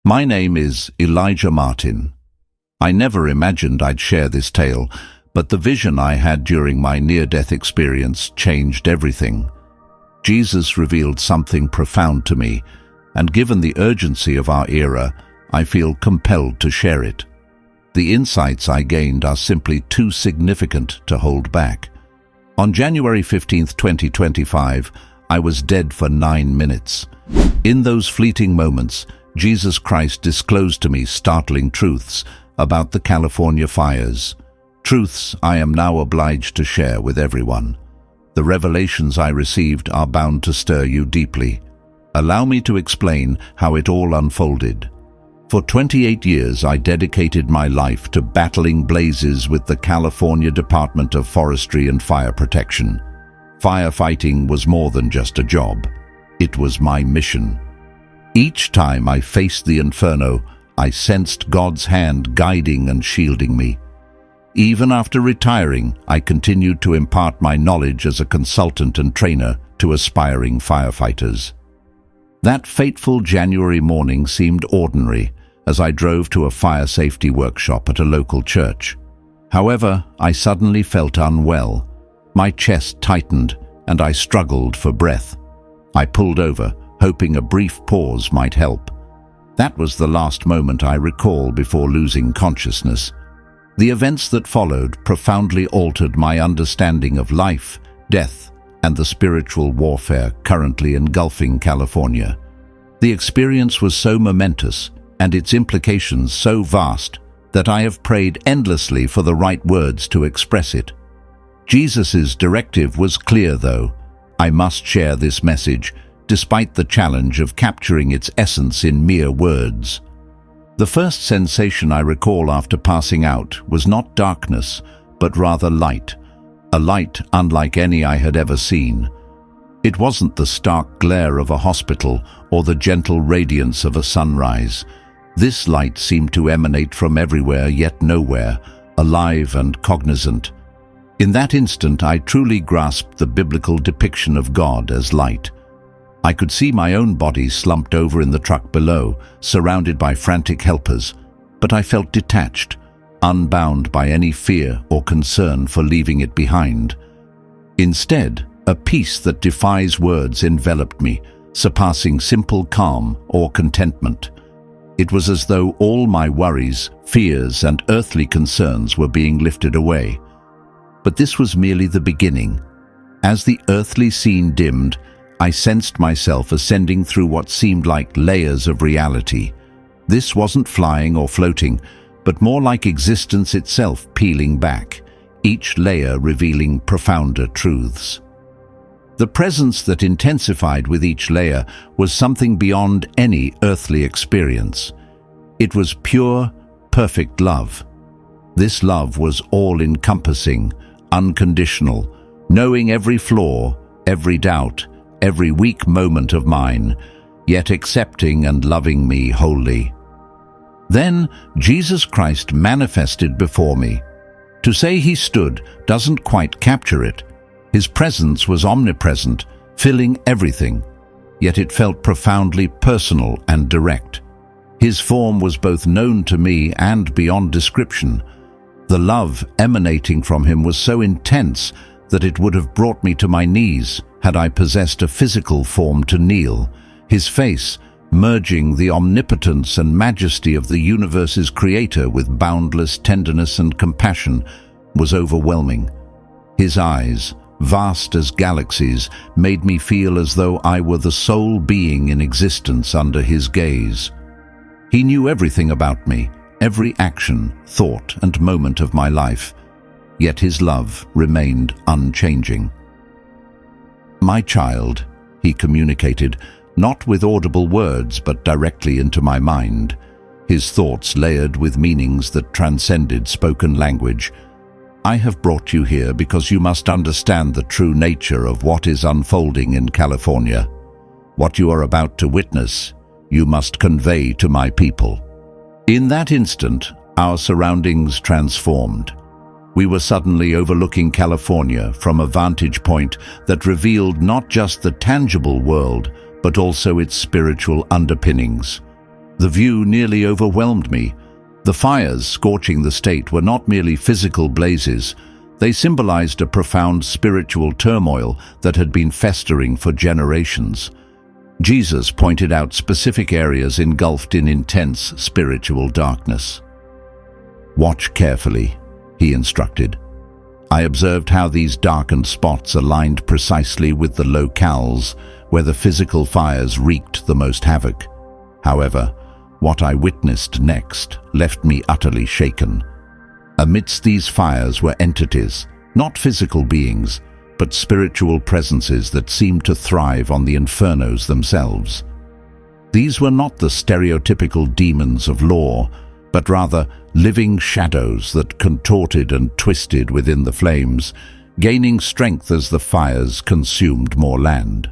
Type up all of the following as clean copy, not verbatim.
My name is Elijah Martin. I never imagined I'd share this tale, but the vision I had during my near-death experience changed everything. Jesus revealed something profound to me, and given the urgency of our era, I feel compelled to share it. The insights I gained are simply too significant to hold back. On January 15, 2025, I was dead for 9 minutes. In those fleeting moments, Jesus Christ disclosed to me startling truths about the California fires. Truths I am now obliged to share with everyone. The revelations I received are bound to stir you deeply. Allow me to explain how it all unfolded. For 28 years, I dedicated my life to battling blazes with the California Department of Forestry and Fire Protection. Firefighting was more than just a job. It was my mission. Each time I faced the Inferno, I sensed God's hand guiding and shielding me. Even after retiring, I continued to impart my knowledge as a consultant and trainer to aspiring firefighters. That fateful January morning seemed ordinary as I drove to a fire safety workshop at a local church. However, I suddenly felt unwell. My chest tightened and I struggled for breath. I pulled over, hoping a brief pause might help. That was the last moment I recall before losing consciousness. The events that followed profoundly altered my understanding of life, death, and the spiritual warfare currently engulfing California. The experience was so momentous, and its implications so vast, that I have prayed endlessly for the right words to express it. Jesus' directive was clear, though. I must share this message, despite the challenge of capturing its essence in mere words. The first sensation I recall after passing out was not darkness, but rather light, a light unlike any I had ever seen. It wasn't the stark glare of a hospital or the gentle radiance of a sunrise. This light seemed to emanate from everywhere yet nowhere, alive and cognizant. In that instant, I truly grasped the biblical depiction of God as light. I could see my own body slumped over in the truck below, surrounded by frantic helpers, but I felt detached, unbound by any fear or concern for leaving it behind. Instead, a peace that defies words enveloped me, surpassing simple calm or contentment. It was as though all my worries, fears, and earthly concerns were being lifted away. But this was merely the beginning. As the earthly scene dimmed, I sensed myself ascending through what seemed like layers of reality. This wasn't flying or floating, but more like existence itself peeling back, each layer revealing profounder truths. The presence that intensified with each layer was something beyond any earthly experience. It was pure, perfect love. This love was all-encompassing, unconditional, knowing every flaw, every doubt, every weak moment of mine, yet accepting and loving me wholly. Then Jesus Christ manifested before me. To say he stood doesn't quite capture it. His presence was omnipresent, filling everything, yet it felt profoundly personal and direct. His form was both known to me and beyond description. The love emanating from him was so intense that it would have brought me to my knees had I possessed a physical form to kneel. His face, merging the omnipotence and majesty of the universe's creator with boundless tenderness and compassion, was overwhelming. His eyes, vast as galaxies, made me feel as though I were the sole being in existence under his gaze. He knew everything about me, every action, thought, and moment of my life, yet his love remained unchanging. "My child," he communicated, not with audible words but directly into my mind, his thoughts layered with meanings that transcended spoken language. "I have brought you here because you must understand the true nature of what is unfolding in California. What you are about to witness, you must convey to my people." In that instant, our surroundings transformed. We were suddenly overlooking California from a vantage point that revealed not just the tangible world, but also its spiritual underpinnings. The view nearly overwhelmed me. The fires scorching the state were not merely physical blazes. They symbolized a profound spiritual turmoil that had been festering for generations. Jesus pointed out specific areas engulfed in intense spiritual darkness. "Watch carefully," he instructed. I observed how these darkened spots aligned precisely with the locales where the physical fires wreaked the most havoc. However, what I witnessed next left me utterly shaken. Amidst these fires were entities, not physical beings, but spiritual presences that seemed to thrive on the infernos themselves. These were not the stereotypical demons of lore, but rather living shadows that contorted and twisted within the flames, gaining strength as the fires consumed more land.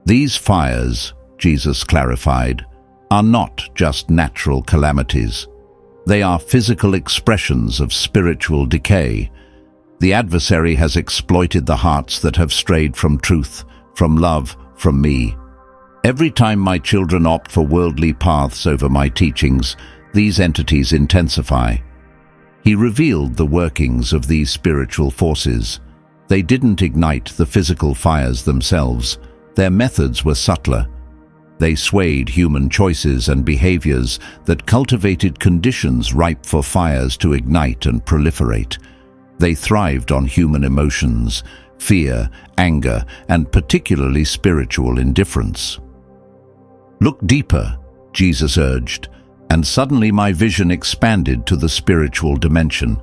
These fires, Jesus clarified, are not just natural calamities. They are physical expressions of spiritual decay. The adversary has exploited the hearts that have strayed from truth, from love, from me. Every time my children opt for worldly paths over my teachings, these entities intensify. He revealed the workings of these spiritual forces. They didn't ignite the physical fires themselves. Their methods were subtler. They swayed human choices and behaviors that cultivated conditions ripe for fires to ignite and proliferate. They thrived on human emotions, fear, anger, and particularly spiritual indifference. "Look deeper," Jesus urged, and suddenly my vision expanded to the spiritual dimension.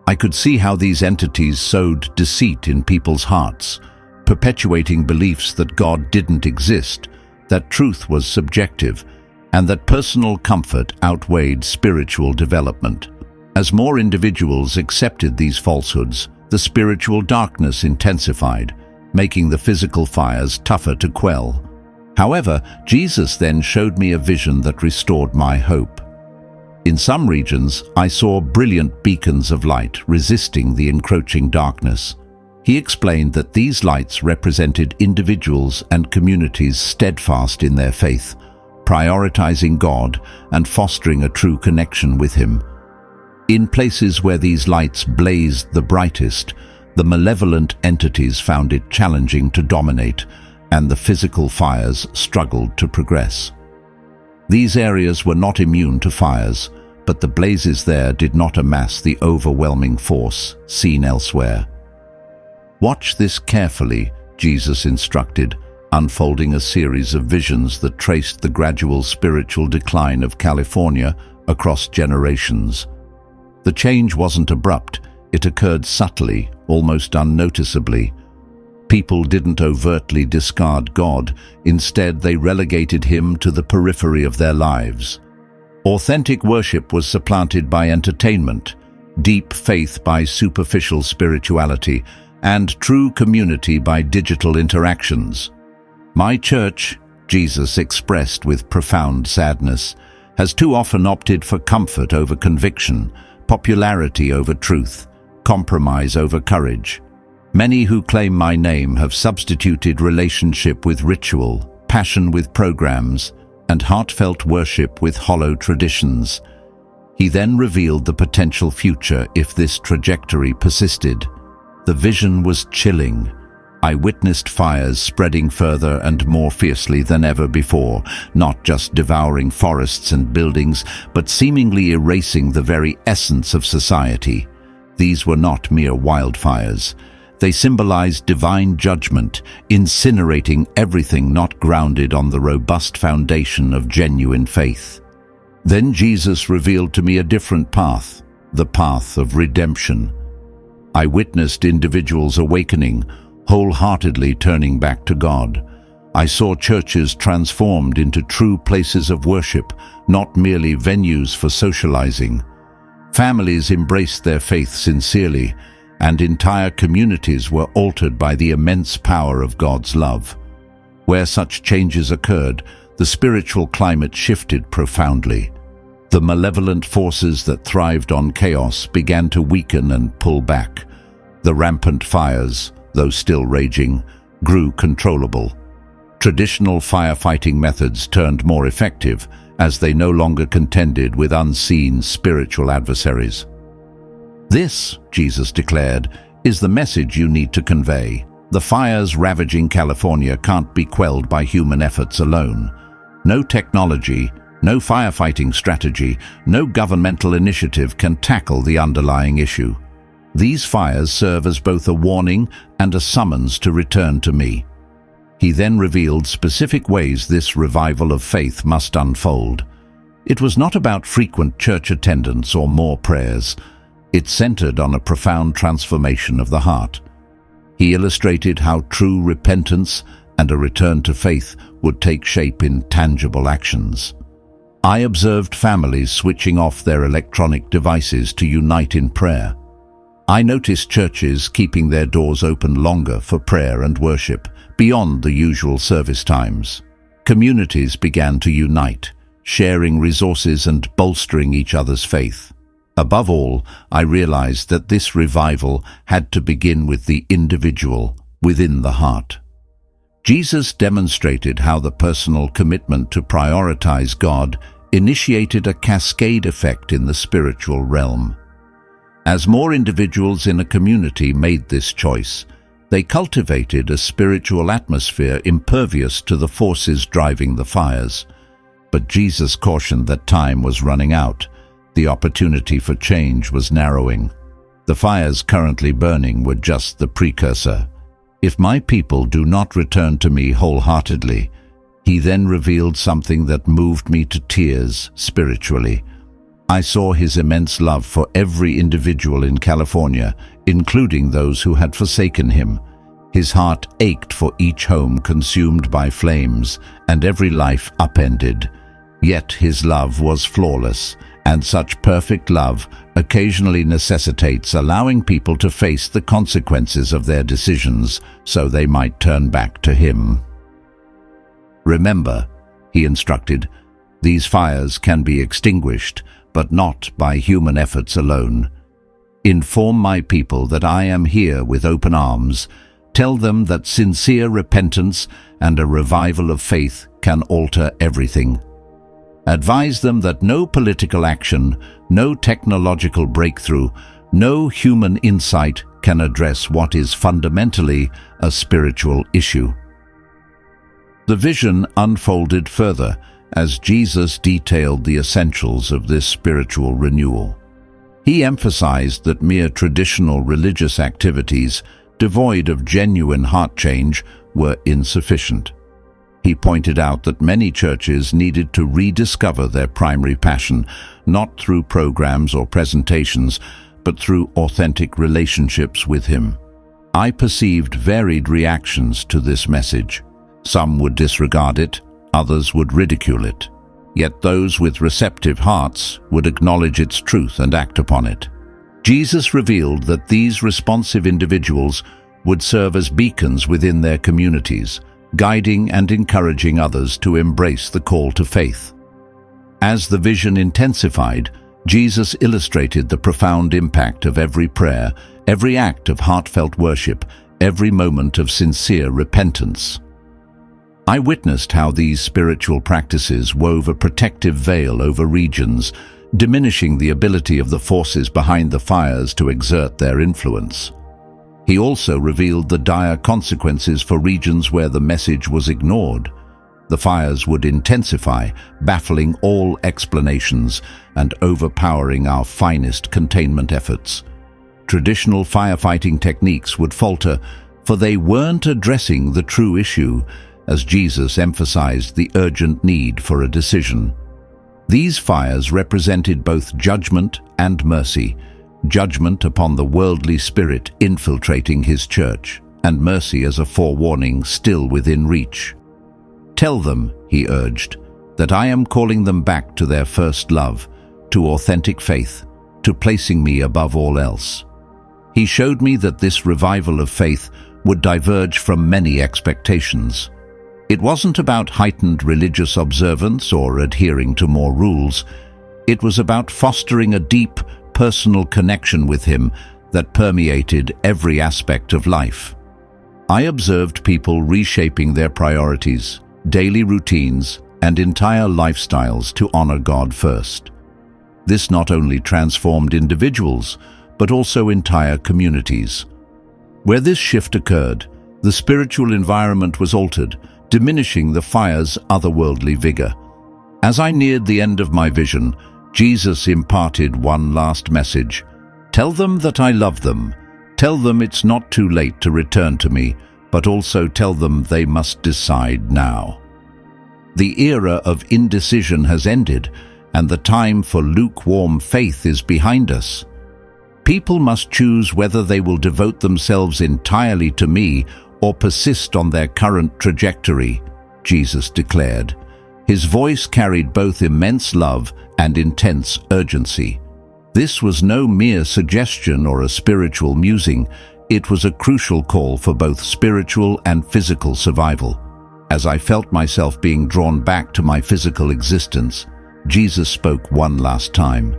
I could see how these entities sowed deceit in people's hearts, perpetuating beliefs that God didn't exist, that truth was subjective, and that personal comfort outweighed spiritual development. As more individuals accepted these falsehoods, the spiritual darkness intensified, making the physical fires tougher to quell. However, Jesus then showed me a vision that restored my hope. In some regions, I saw brilliant beacons of light resisting the encroaching darkness. He explained that these lights represented individuals and communities steadfast in their faith, prioritizing God and fostering a true connection with Him. In places where these lights blazed the brightest, the malevolent entities found it challenging to dominate, and the physical fires struggled to progress. These areas were not immune to fires, but the blazes there did not amass the overwhelming force seen elsewhere. "Watch this carefully," Jesus instructed, unfolding a series of visions that traced the gradual spiritual decline of California across generations. The change wasn't abrupt, it occurred subtly, almost unnoticeably. People didn't overtly discard God, instead they relegated Him to the periphery of their lives. Authentic worship was supplanted by entertainment, deep faith by superficial spirituality, and true community by digital interactions. "My church," Jesus expressed with profound sadness, "has too often opted for comfort over conviction, popularity over truth, compromise over courage. Many who claim my name have substituted relationship with ritual, passion with programs, and heartfelt worship with hollow traditions." He then revealed the potential future if this trajectory persisted. The vision was chilling. I witnessed fires spreading further and more fiercely than ever before, not just devouring forests and buildings, but seemingly erasing the very essence of society. These were not mere wildfires. They symbolized divine judgment, incinerating everything not grounded on the robust foundation of genuine faith. Then Jesus revealed to me a different path, the path of redemption. I witnessed individuals awakening, wholeheartedly turning back to God. I saw churches transformed into true places of worship, not merely venues for socializing. Families embraced their faith sincerely, and entire communities were altered by the immense power of God's love. Where such changes occurred, the spiritual climate shifted profoundly. The malevolent forces that thrived on chaos began to weaken and pull back. The rampant fires, though still raging, grew controllable. Traditional firefighting methods turned more effective, as they no longer contended with unseen spiritual adversaries. "This," Jesus declared, "is the message you need to convey. The fires ravaging California can't be quelled by human efforts alone. No technology, no firefighting strategy, no governmental initiative can tackle the underlying issue. These fires serve as both a warning and a summons to return to me." He then revealed specific ways this revival of faith must unfold. It was not about frequent church attendance or more prayers. It centered on a profound transformation of the heart. He illustrated how true repentance and a return to faith would take shape in tangible actions. I observed families switching off their electronic devices to unite in prayer. I noticed churches keeping their doors open longer for prayer and worship, beyond the usual service times. Communities began to unite, sharing resources and bolstering each other's faith. Above all, I realized that this revival had to begin with the individual, within the heart. Jesus demonstrated how the personal commitment to prioritize God initiated a cascade effect in the spiritual realm. As more individuals in a community made this choice, they cultivated a spiritual atmosphere impervious to the forces driving the fires. But Jesus cautioned that time was running out. The opportunity for change was narrowing. The fires currently burning were just the precursor. "If my people do not return to me wholeheartedly," he then revealed something that moved me to tears spiritually. I saw his immense love for every individual in California, including those who had forsaken him. His heart ached for each home consumed by flames and every life upended. Yet his love was flawless, and such perfect love occasionally necessitates allowing people to face the consequences of their decisions so they might turn back to him. "Remember," he instructed, "these fires can be extinguished, but not by human efforts alone. Inform my people that I am here with open arms. Tell them that sincere repentance and a revival of faith can alter everything. Advise them that no political action, no technological breakthrough, no human insight can address what is fundamentally a spiritual issue." The vision unfolded further as Jesus detailed the essentials of this spiritual renewal. He emphasized that mere traditional religious activities, devoid of genuine heart change, were insufficient. He pointed out that many churches needed to rediscover their primary passion, not through programs or presentations, but through authentic relationships with him. I perceived varied reactions to this message. Some would disregard it, others would ridicule it. Yet those with receptive hearts would acknowledge its truth and act upon it. Jesus revealed that these responsive individuals would serve as beacons within their communities, guiding and encouraging others to embrace the call to faith. As the vision intensified, Jesus illustrated the profound impact of every prayer, every act of heartfelt worship, every moment of sincere repentance. I witnessed how these spiritual practices wove a protective veil over regions, diminishing the ability of the forces behind the fires to exert their influence. He also revealed the dire consequences for regions where the message was ignored. The fires would intensify, baffling all explanations and overpowering our finest containment efforts. Traditional firefighting techniques would falter, for they weren't addressing the true issue, as Jesus emphasized the urgent need for a decision. These fires represented both judgment and mercy, judgment upon the worldly spirit infiltrating his church, and mercy as a forewarning still within reach. "Tell them," he urged, "that I am calling them back to their first love, to authentic faith, to placing me above all else." He showed me that this revival of faith would diverge from many expectations. It wasn't about heightened religious observance or adhering to more rules. It was about fostering a deep, personal connection with him that permeated every aspect of life. I observed people reshaping their priorities, daily routines, and entire lifestyles to honor God first. This not only transformed individuals, but also entire communities. Where this shift occurred, the spiritual environment was altered, diminishing the fire's otherworldly vigor. As I neared the end of my vision, Jesus imparted one last message. Tell them that I love them. Tell them it's not too late to return to me, but also tell them they must decide now. The era of indecision has ended, and the time for lukewarm faith is behind us. People must choose whether they will devote themselves entirely to me or persist on their current trajectory, Jesus declared. His voice carried both immense love and intense urgency. This was no mere suggestion or a spiritual musing. It was a crucial call for both spiritual and physical survival. As I felt myself being drawn back to my physical existence, Jesus spoke one last time.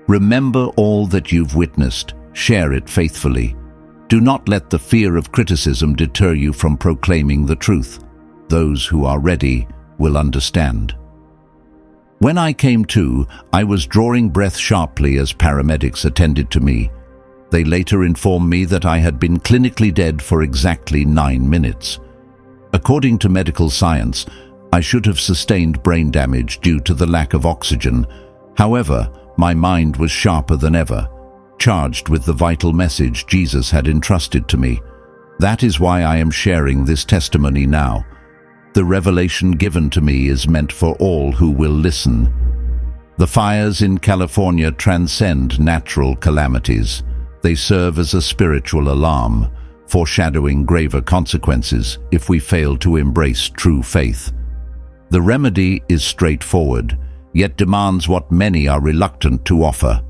Remember all that you've witnessed. Share it faithfully. Do not let the fear of criticism deter you from proclaiming the truth. Those who are ready will understand. When I came to, I was drawing breath sharply as paramedics attended to me. They later informed me that I had been clinically dead for exactly 9 minutes. According to medical science, I should have sustained brain damage due to the lack of oxygen. However, my mind was sharper than ever, charged with the vital message Jesus had entrusted to me. That is why I am sharing this testimony now. The revelation given to me is meant for all who will listen. The fires in California transcend natural calamities. They serve as a spiritual alarm, foreshadowing graver consequences if we fail to embrace true faith. The remedy is straightforward, yet demands what many are reluctant to offer: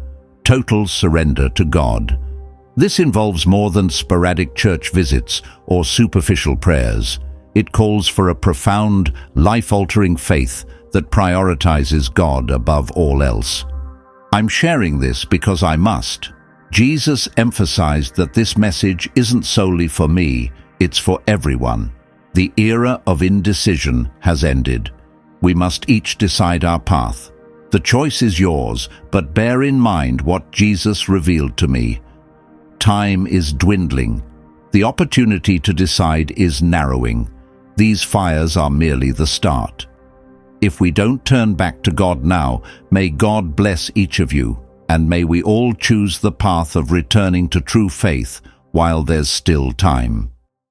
total surrender to God. This involves more than sporadic church visits or superficial prayers. It calls for a profound, life-altering faith that prioritizes God above all else. I'm sharing this because I must. Jesus emphasized that this message isn't solely for me, it's for everyone. The era of indecision has ended. We must each decide our path. The choice is yours, but bear in mind what Jesus revealed to me. Time is dwindling. The opportunity to decide is narrowing. These fires are merely the start. If we don't turn back to God now, may God bless each of you, and may we all choose the path of returning to true faith while there's still time.